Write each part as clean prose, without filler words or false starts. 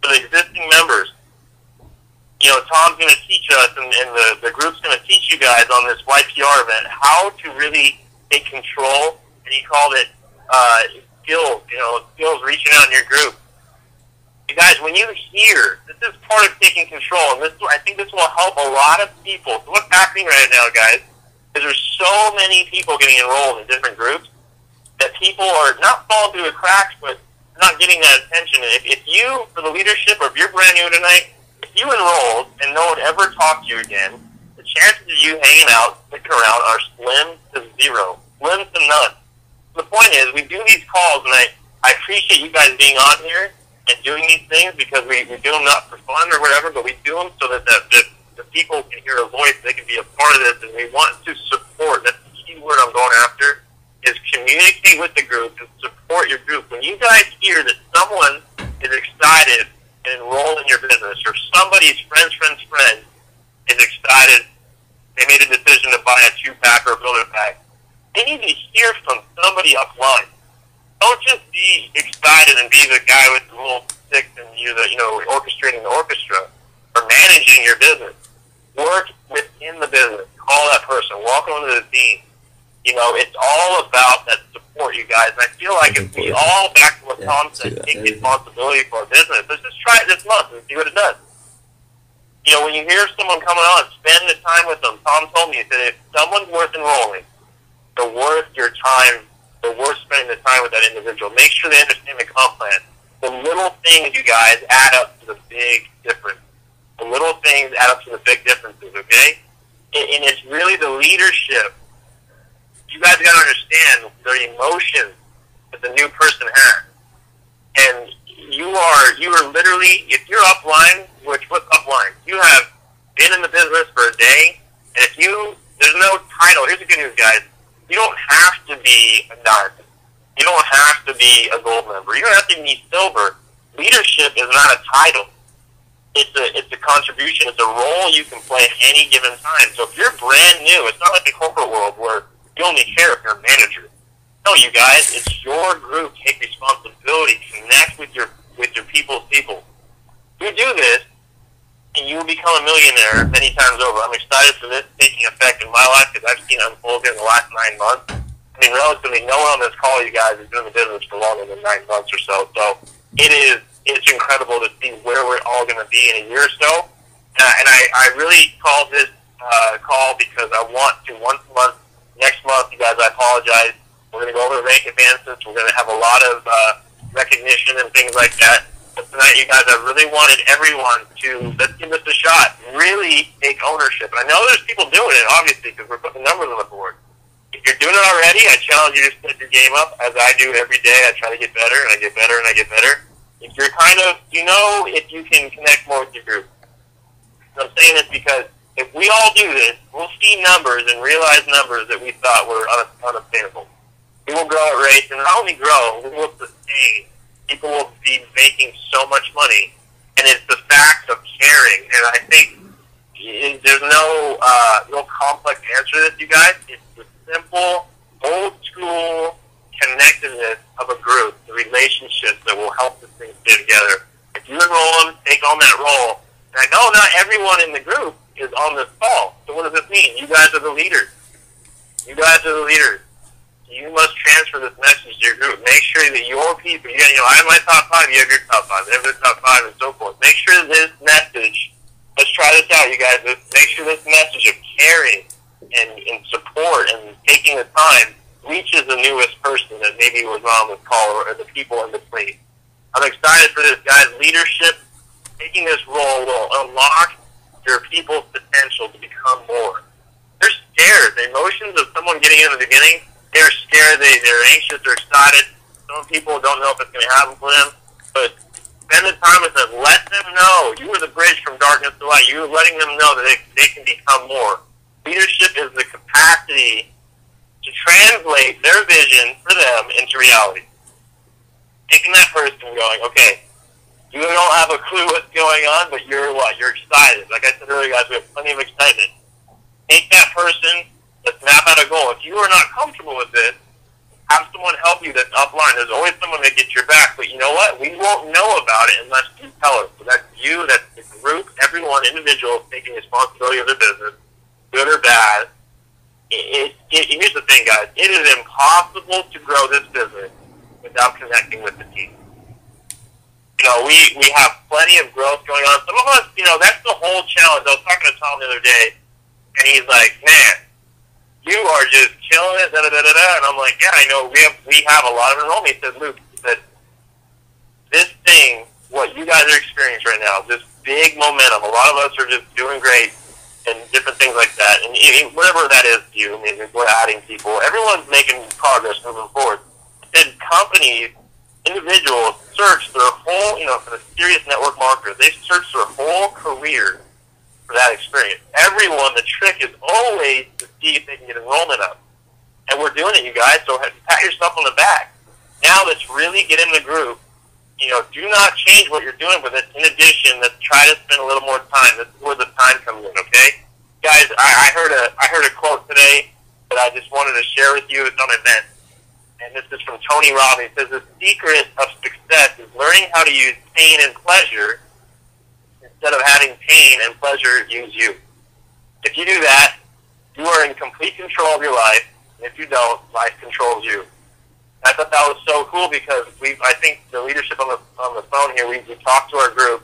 for the existing members. You know, Tom's going to teach us, and the group's going to teach you guys on this YPR event how to really take control, and he called it skills reaching out in your group. You guys, when you hear, this is part of taking control, and I think this will help a lot of people. So what's happening right now, guys, is there's so many people getting enrolled in different groups that people are not falling through the cracks, but not getting that attention. If you, for the leadership, or if you're brand new tonight, if you enrolled and no one ever talked to you again, the chances of you hanging out, sticking around, are slim to zero. Slim to none. The point is, we do these calls, and I appreciate you guys being on here and doing these things, because we do them not for fun or whatever, but we do them so that the people can hear a voice, they can be a part of this, and we want to support. That's the key word I'm going after, is communicate with the group and support your group. When you guys hear that someone is excited and enrolled in your business, or somebody's friend's friend is excited, they made a decision to buy a 2-pack or a builder pack, they need to hear from somebody upline. Don't just be excited and be the guy with the little sticks and you're orchestrating the orchestra or managing your business. Work within the business. Call that person. Welcome to the team. You know, it's all about that support, you guys. And I feel like if we all, back to what Tom said, take responsibility for our business, let's just try it this month and see what it does. You know, when you hear someone coming on, spend the time with them. Tom told me, he said, if someone's worth enrolling, they're worth your time. They're worth spending the time with that individual. Make sure they understand the comp plan. The little things, you guys, add up to the big difference. The little things add up to the big differences, okay? And it's really the leadership. You guys got to understand the emotions that the new person has. And you are literally, if you're upline, what's upline? You have been in the business for a day, and there's no title. Here's the good news, guys. You don't have to be a diamond. You don't have to be a gold member. You don't have to be silver. Leadership is not a title. It's a contribution. It's a role you can play at any given time. So if you're brand new, it's not like the corporate world where you only care if you're a manager. No, you guys, it's your group. Take responsibility. Connect with your people's people. You do this, and you will become a millionaire many times over. I'm excited for this taking effect in my life, because I've seen it unfold here in the last 9 months. I mean, relatively, no one on this call, you guys, is doing the business for longer than 9 months or so. So it's incredible to see where we're all going to be in a year or so. And I really called this call because I want to, once a month, next month, you guys, I apologize, we're going to go over the rank advancements. We're going to have a lot of recognition and things like that. But tonight, you guys, I really wanted everyone to, let's give this a shot, really take ownership. And I know there's people doing it, obviously, because we're putting numbers on the board. If you're doing it already, I challenge you to step your game up, as I do every day. I try to get better, and I get better, and I get better. If you're if you can connect more with your group. And I'm saying this because if we all do this, we'll see numbers and realize numbers that we thought were unobtainable. We will grow at rates, and not only grow, we will sustain. People will be making so much money, and it's the fact of caring. And I think there's no real complex answer to this, you guys. It's the simple, old-school connectedness of a group, the relationships that will help this thing stay together. If you enroll them, take on that role. And I know not everyone in the group is on this call. So what does this mean? You guys are the leaders. You guys are the leaders. You must transfer this message to your group. Make sure that your people, I have my top 5, you have your top 5, they have their top 5, and so forth. Make sure this message, let's try this out, you guys. Make sure this message of caring and support and taking the time reaches the newest person that maybe was on this call, or the people in between. I'm excited for this, guys. Leadership, taking this role will unlock your people's potential to become more. They're scared. The emotions of someone getting in the beginning, they're scared, they're anxious, they're excited. Some people don't know if it's going to happen for them, but spend the time with them. Let them know. You are the bridge from darkness to light. You're letting them know that they can become more. Leadership is the capacity to translate their vision for them into reality. Taking that person and going, okay, you don't have a clue what's going on, but you're what? You're excited. Like I said earlier, guys, we have plenty of excitement. Take that person, let's map out a goal. If you are not comfortable with this, have someone help you that's upline. There's always someone that gets your back, but you know what? We won't know about it unless you tell us. So that's you, that's the group, everyone, individual taking responsibility of their business, good or bad. Here's the thing, guys. It is impossible to grow this business without connecting with the team. You know, we have plenty of growth going on. Some of us, you know, that's the whole challenge. I was talking to Tom the other day, and he's like, man, you are just killing it, da-da-da-da-da. And I'm like, yeah, I know. We have a lot of enrollment. He said, Luke, he said, this thing, what you guys are experiencing right now, this big momentum, a lot of us are just doing great and different things like that. And whatever that is to you, I mean, we're adding people. Everyone's making progress moving forward. And companies, individuals, search their whole, you know, for the serious network marketers, they search their whole career for that experience. Everyone, the trick is always to see if they can get enrollment up. And we're doing it, you guys, so pat yourself on the back. Now let's really get in the group. You know, do not change what you're doing with it. In addition, let's try to spend a little more time. This is where the time comes in, okay? Guys, I heard a quote today that I just wanted to share with you. It's on an event. And this is from Tony Robbins. It says, the secret of success is learning how to use pain and pleasure instead of having pain and pleasure use you. If you do that, you are in complete control of your life. And if you don't, life controls you. I thought that was so cool because I think the leadership on the phone here, we talked to our group,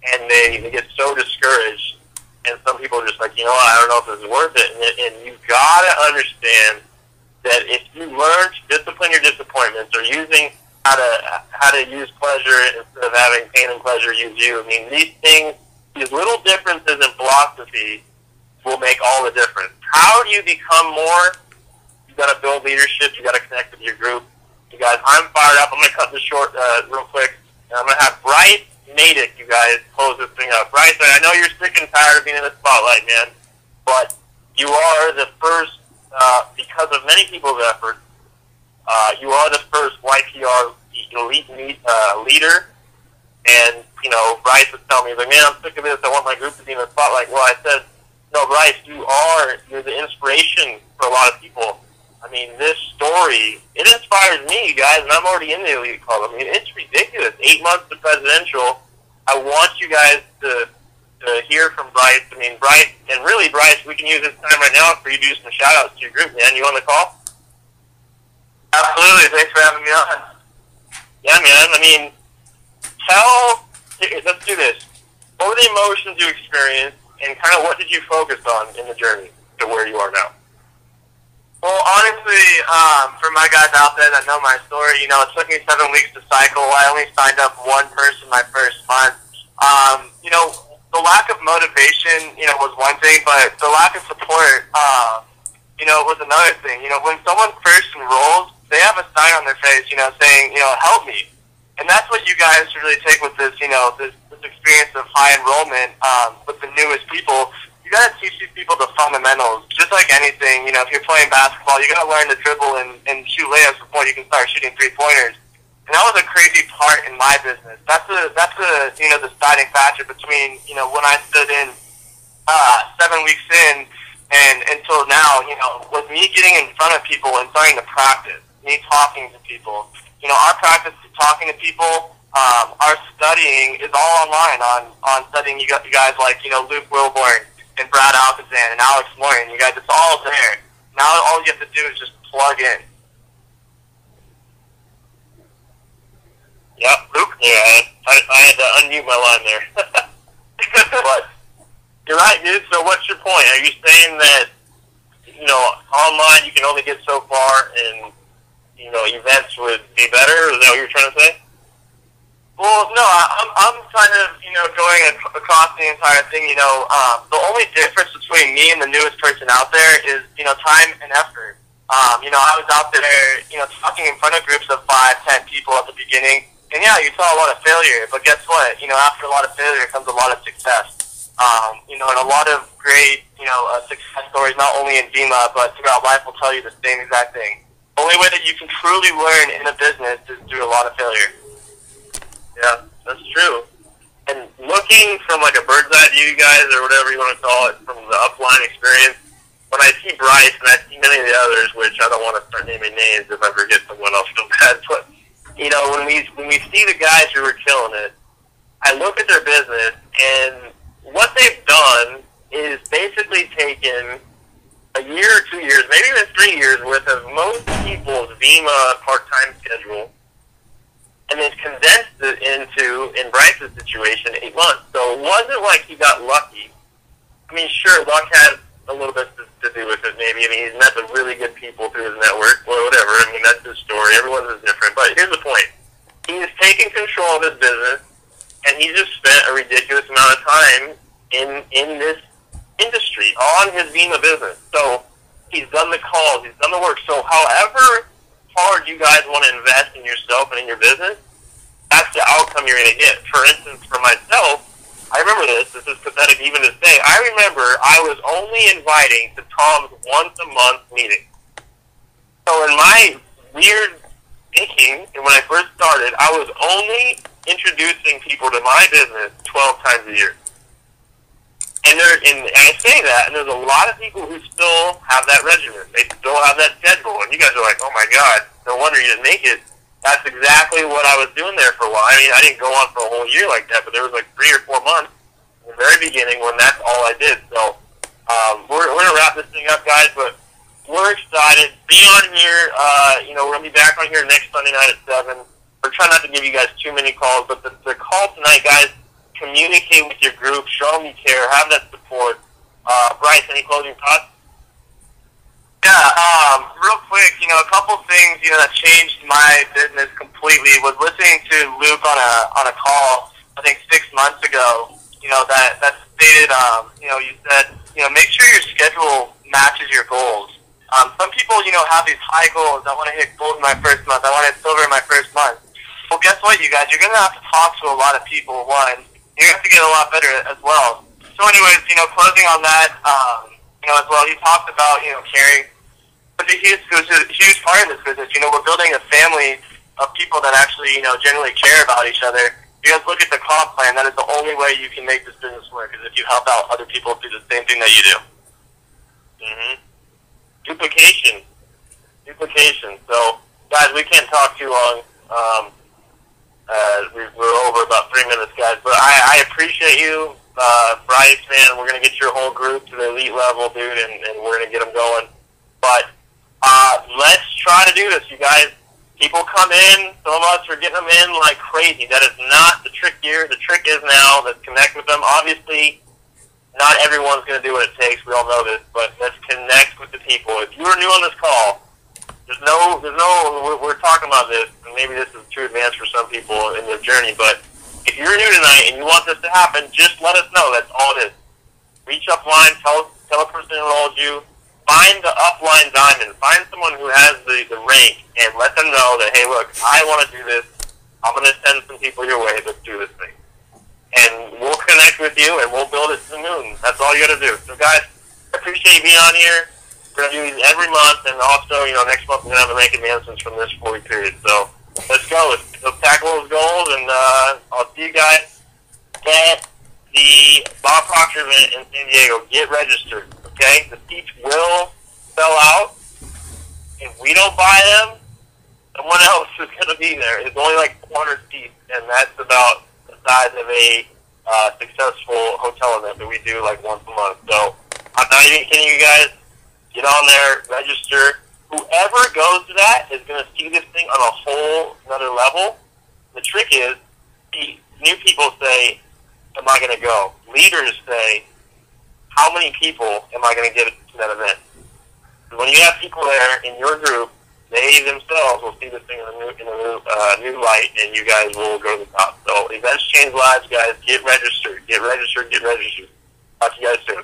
and they get so discouraged, and some people are just like, you know what, I don't know if this is worth it, and you've got to understand that if you learn to discipline your disappointments or using how to use pleasure instead of having pain and pleasure use you, I mean, these things, these little differences in philosophy will make all the difference. How do you become more? You got to build leadership. You got to connect with your group. You guys, I'm fired up. I'm going to cut this short real quick. And I'm going to have Bryce Natick, you guys, close this thing up. Bryce, I know you're sick and tired of being in the spotlight, man, but you are the first, because of many people's efforts, you are the first YPR elite leader. And, you know, Bryce was telling me, he's like, man, I'm sick of this. I want my group to be in the spotlight. Well, I said, no, Bryce, you're the inspiration for a lot of people. I mean, this story, it inspires me, you guys, and I'm already in the elite club. I mean, it's ridiculous. 8 months to presidential. I want you guys to hear from Bryce. I mean, Bryce, and really, Bryce, we can use this time right now for you to do some shout-outs to your group, man. You on the call? Absolutely. Thanks for having me on. Yeah, man. I mean, let's do this. What were the emotions you experienced, and kind of what did you focus on in the journey to where you are now? Well, honestly, for my guys out there that know my story, you know, it took me 7 weeks to cycle. I only signed up one person my first month. You know, the lack of motivation, you know, was one thing, but the lack of support, you know, was another thing. You know, when someone first enrolls, they have a sign on their face, you know, saying, you know, help me. And that's what you guys really take with this, you know, this experience of high enrollment with the newest people. You got to teach these people the fundamentals. Just like anything, you know, if you're playing basketball, you got to learn to dribble and shoot layups before you can start shooting three-pointers. And that was a crazy part in my business. That's the you know, the deciding factor between, you know, when I stood in 7 weeks in and until now, you know, was me getting in front of people and starting to practice, me talking to people. You know, our practice is talking to people. Our studying is all online on studying you guys like, you know, Luke Wilborn and Brad Alkazin and Alex Morin. You guys, it's all there. Now all you have to do is just plug in. Yep, Luke. Yeah, I had to unmute my line there. But you're right, dude. So what's your point? Are you saying that, you know, online you can only get so far and, you know, events would be better? Is that what you're trying to say? Well, no, I'm kind of, you know, going across the entire thing, you know, the only difference between me and the newest person out there is, you know, time and effort. You know, I was out there, you know, talking in front of groups of 5, 10 people at the beginning, and yeah, you saw a lot of failure, but guess what? You know, after a lot of failure comes a lot of success. You know, and a lot of great, you know, success stories, not only in Vemma, but throughout life will tell you the same exact thing. The only way that you can truly learn in a business is through a lot of failure. Yeah, that's true. And looking from like a bird's eye view, guys, or whatever you want to call it, from the upline experience, when I see Bryce and I see many of the others, which I don't want to start naming names if I forget someone, I'll feel bad. But you know, when we see the guys who are killing it, I look at their business, and what they've done is basically taken a year or 2 years, maybe even 3 years worth of most people's Vemma part-time schedule, and then condensed it into, in Bryce's situation, 8 months. So it wasn't like he got lucky. I mean, sure, luck has a little bit to do with it, maybe. I mean, he's met some really good people through his network, or whatever. I mean, that's his story. Everyone's is different. But here's the point. He's taken control of his business, and he just spent a ridiculous amount of time in this industry, on his Vemma business. So he's done the calls, he's done the work. So however hard you guys want to invest in yourself and in your business, that's the outcome you're going to get. For instance, for myself, I remember this is pathetic even to say, I remember I was only inviting to Tom's once-a-month meeting. So in my weird thinking, and when I first started, I was only introducing people to my business 12 times a year. And I say that, and there's a lot of people who still have that regimen. They still have that schedule. And you guys are like, oh my God, no wonder you didn't make it. That's exactly what I was doing there for a while. I mean, I didn't go on for a whole year like that, but there was like 3 or 4 months in the very beginning when that's all I did. So we're going to wrap this thing up, guys, but we're excited. Be on here. We're going to be back on here next Sunday night at 7. We're trying not to give you guys too many calls, but the call tonight, guys, communicate with your group, show them you care, have that support. Bryce, any closing thoughts? Yeah, real quick, a couple things, that changed my business completely was listening to Luke on a call, I think 6 months ago, that stated, you said, make sure your schedule matches your goals. Some people, have these high goals. I want to hit gold in my first month. I want to hit silver in my first month. Well, guess what, you guys? You're going to have to talk to a lot of people, one. You have to get a lot better as well. So anyways, closing on that, as well, he talked about, caring. But it was a huge part of this business. We're building a family of people that actually, genuinely care about each other. You guys look at the comp plan, that is the only way you can make this business work, is if you help out other people do the same thing that you do. Mm-hmm. Duplication. So, guys, we can't talk too long. We're over about 3 minutes, guys. But I appreciate you, Bryce, man. We're going to get your whole group to the elite level, dude, and we're going to get them going. But let's try to do this, you guys. People come in. Some of us are getting them in like crazy. That is not the trick here. The trick is now, let's connect with them. Obviously, not everyone's going to do what it takes. We all know this. But let's connect with the people. If you are new on this call, we're talking about this, and maybe this is too advanced for some people in their journey, but if you're new tonight and you want this to happen, just let us know. That's all it is. Reach upline, tell a person who enrolled you, find the upline diamond, find someone who has the rank, and let them know that, hey, look, I want to do this. I'm going to send some people your way. Let's do this thing. And we'll connect with you, and we'll build it to the moon. That's all you got to do. So, guys, I appreciate you being on here. We're going to do these every month, and also, next month we're going to have to make advancements from this 4-week period. So let's go. Let's tackle those goals, and I'll see you guys at the Bob Proctor event in San Diego. Get registered, okay? The seats will sell out. If we don't buy them, someone else is going to be there. It's only like 400 seats, and that's about the size of a successful hotel event that we do like once a month. So I'm not even kidding you guys. Get on there, register. Whoever goes to that is going to see this thing on a whole another level. The trick is, new people say, am I going to go? Leaders say, how many people am I going to get to that event? When you have people there in your group, they themselves will see this thing in a new light, and you guys will go to the top. So events change lives, guys. Get registered. Talk to you guys soon.